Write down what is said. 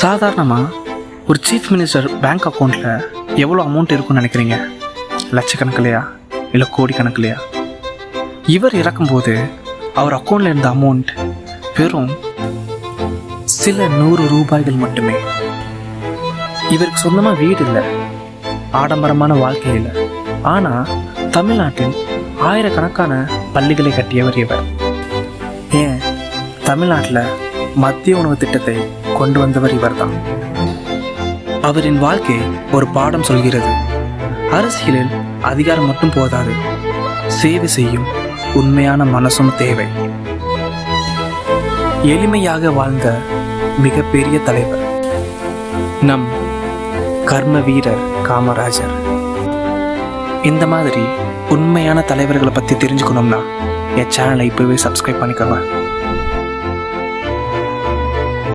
சாதாரணமாக ஒரு chief minister bank அக்கௌண்ட்டில் எவ்வளோ அமௌண்ட் இருக்குன்னு நினைக்கிறீங்க? லட்சக்கணக்கிலையா இல்லை கோடிக்கணக்கிலையா? இவர் இறக்கும்போது அவர் அக்கௌண்ட்டில் இருந்த அமௌண்ட் வெறும் சில 100 ரூபாய்கள் மட்டுமே. இவருக்கு சொந்தமாக வீடு இல்லை, ஆடம்பரமான வாழ்க்கை இல்லை. ஆனால் தமிழ்நாட்டில் ஆயிரக்கணக்கான பள்ளிகளை கட்டியவர் இவர். ஏன் தமிழ்நாட்டில் மத்திய உணவு திட்டத்தை கொண்டு வந்தவர் இவர்தான். அவரின் வாழ்க்கை ஒரு பாடம் சொல்கிறது. அரசியலில் அதிகாரம் மட்டும் போதாது, சேவை செய்யும் உண்மையான மனசும் தேவை. எளிமையாக வாழ்ந்த மிகப்பெரிய தலைவர் நம் கர்ம வீரர் காமராஜர். இந்த மாதிரி உண்மையான தலைவர்களை பற்றி தெரிஞ்சுக்கணும்னா என் சேனலை இப்போவே சப்ஸ்கிரைப் பண்ணிக்கோங்க.